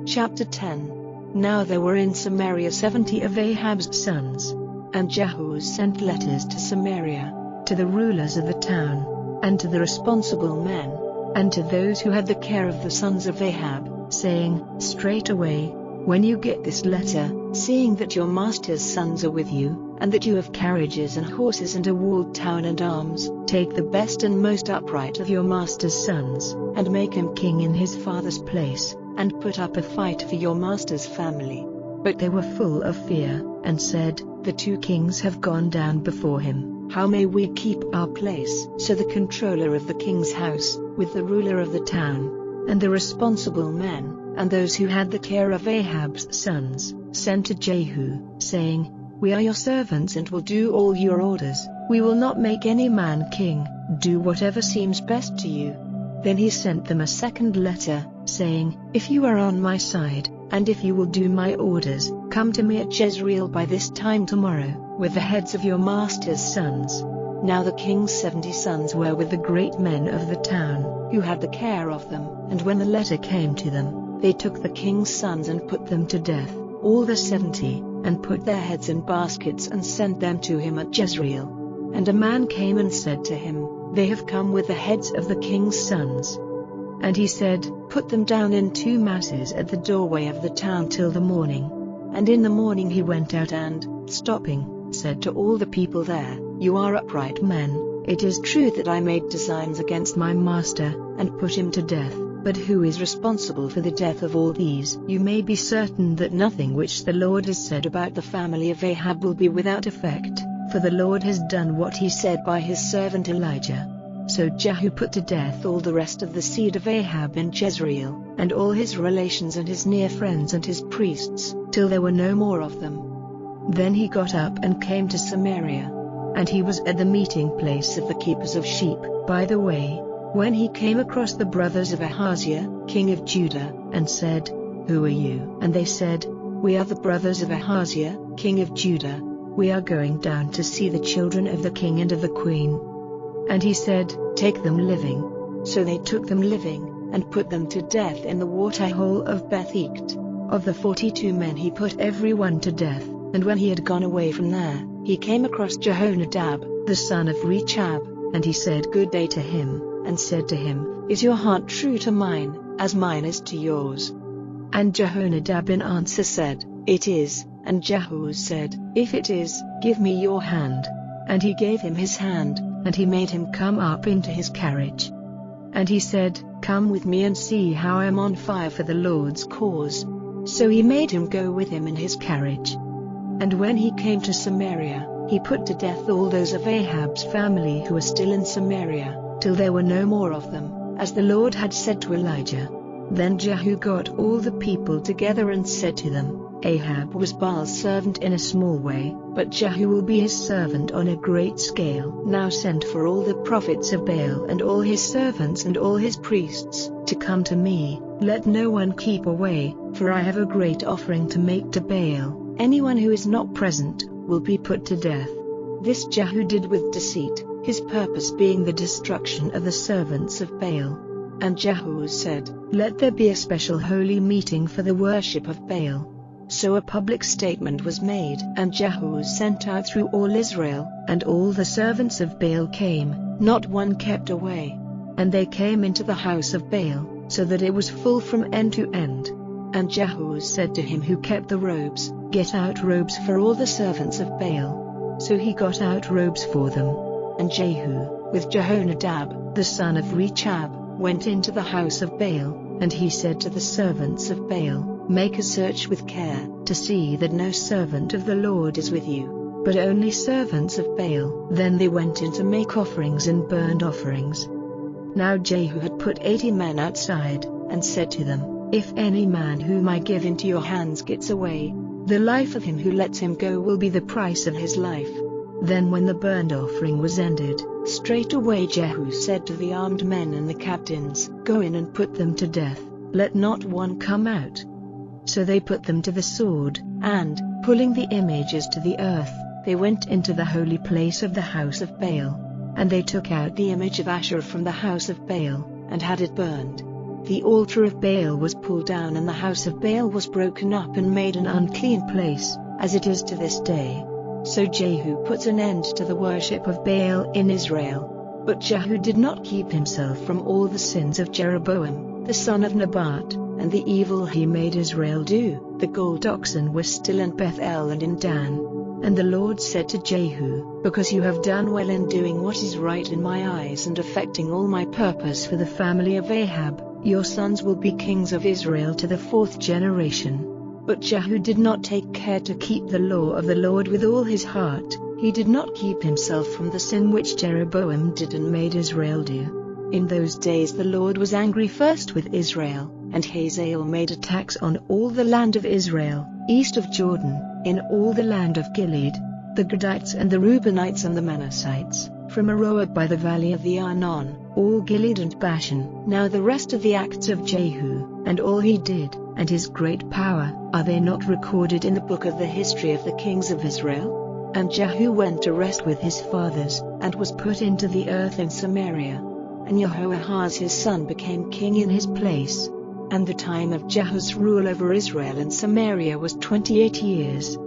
Chapter 10. Now there were in Samaria 70 of Ahab's sons. And Jehu sent letters to Samaria, to the rulers of the town, and to the responsible men, and to those who had the care of the sons of Ahab, saying, Straightway, when you get this letter, seeing that your master's sons are with you, and that you have carriages and horses and a walled town and arms, take the best and most upright of your master's sons, and make him king in his father's place, and put up a fight for your master's family. But they were full of fear, and said, The 2 kings have gone down before him, how may we keep our place? So the controller of the king's house, with the ruler of the town, and the responsible men, and those who had the care of Ahab's sons, sent to Jehu, saying, We are your servants and will do all your orders, we will not make any man king, do whatever seems best to you. Then he sent them a second letter, saying, If you are on my side, and if you will do my orders, come to me at Jezreel by this time tomorrow, with the heads of your master's sons. Now the king's 70 sons were with the great men of the town, who had the care of them, and when the letter came to them, they took the king's sons and put them to death, all the 70, and put their heads in baskets and sent them to him at Jezreel. And a man came and said to him, They have come with the heads of the king's sons. And he said, Put them down in 2 masses at the doorway of the town till the morning. And in the morning he went out and, stopping, said to all the people there, You are upright men, it is true that I made designs against my master, and put him to death, but who is responsible for the death of all these? You may be certain that nothing which the Lord has said about the family of Ahab will be without effect, for the Lord has done what he said by his servant Elijah. So Jehu put to death all the rest of the seed of Ahab in Jezreel, and all his relations and his near friends and his priests, till there were no more of them. Then he got up and came to Samaria. And he was at the meeting place of the keepers of sheep, by the way, when he came across the brothers of Ahaziah, king of Judah, and said, Who are you? And they said, We are the brothers of Ahaziah, king of Judah. We are going down to see the children of the king and of the queen. And he said, Take them living. So they took them living, and put them to death in the waterhole of Beth-Eked. Of the 42 men he put every one to death, and when he had gone away from there, he came across Jehonadab, the son of Rechab, and he said good day to him, and said to him, Is your heart true to mine, as mine is to yours? And Jehonadab in answer said, It is. And Jehu said, If it is, give me your hand. And he gave him his hand, and he made him come up into his carriage. And he said, Come with me and see how I am on fire for the Lord's cause. So he made him go with him in his carriage. And when he came to Samaria, he put to death all those of Ahab's family who were still in Samaria, till there were no more of them, as the Lord had said to Elijah. Then Jehu got all the people together and said to them, Ahab was Baal's servant in a small way, but Jehu will be his servant on a great scale. Now send for all the prophets of Baal and all his servants and all his priests, to come to me, let no one keep away, for I have a great offering to make to Baal. Anyone who is not present, will be put to death. This Jehu did with deceit, his purpose being the destruction of the servants of Baal. And Jehu said, Let there be a special holy meeting for the worship of Baal. So a public statement was made, and Jehu sent out through all Israel, and all the servants of Baal came, not one kept away. And they came into the house of Baal, so that it was full from end to end. And Jehu said to him who kept the robes, Get out robes for all the servants of Baal. So he got out robes for them. And Jehu, with Jehonadab, the son of Rechab, went into the house of Baal, and he said to the servants of Baal, Make a search with care, to see that no servant of the Lord is with you, but only servants of Baal. Then they went in to make offerings and burnt offerings. Now Jehu had put 80 men outside, and said to them, If any man whom I give into your hands gets away, the life of him who lets him go will be the price of his life. Then when the burnt offering was ended, straightway Jehu said to the armed men and the captains, Go in and put them to death, let not one come out. So they put them to the sword, and, pulling the images to the earth, they went into the holy place of the house of Baal. And they took out the image of Asherah from the house of Baal, and had it burned. The altar of Baal was pulled down and the house of Baal was broken up and made an unclean place, as it is to this day. So Jehu put an end to the worship of Baal in Israel. But Jehu did not keep himself from all the sins of Jeroboam, the son of Nebat, and the evil he made Israel do. The gold oxen were still in Bethel and in Dan. And the Lord said to Jehu, because you have done well in doing what is right in my eyes and effecting all my purpose for the family of Ahab, your sons will be kings of Israel to the fourth generation. But Jehu did not take care to keep the law of the Lord with all his heart. He did not keep himself from the sin which Jeroboam did and made Israel do. In those days the Lord was angry first with Israel, and Hazael made attacks on all the land of Israel, east of Jordan, in all the land of Gilead, the Gadites and the Reubenites and the Manassites, from Aroer by the valley of the Arnon, all Gilead and Bashan. Now the rest of the acts of Jehu, and all he did, and his great power, are they not recorded in the book of the history of the kings of Israel? And Jehu went to rest with his fathers, and was put into the earth in Samaria. And Jehoahaz his son became king in his place. And the time of Jehu's rule over Israel and Samaria was 28 years.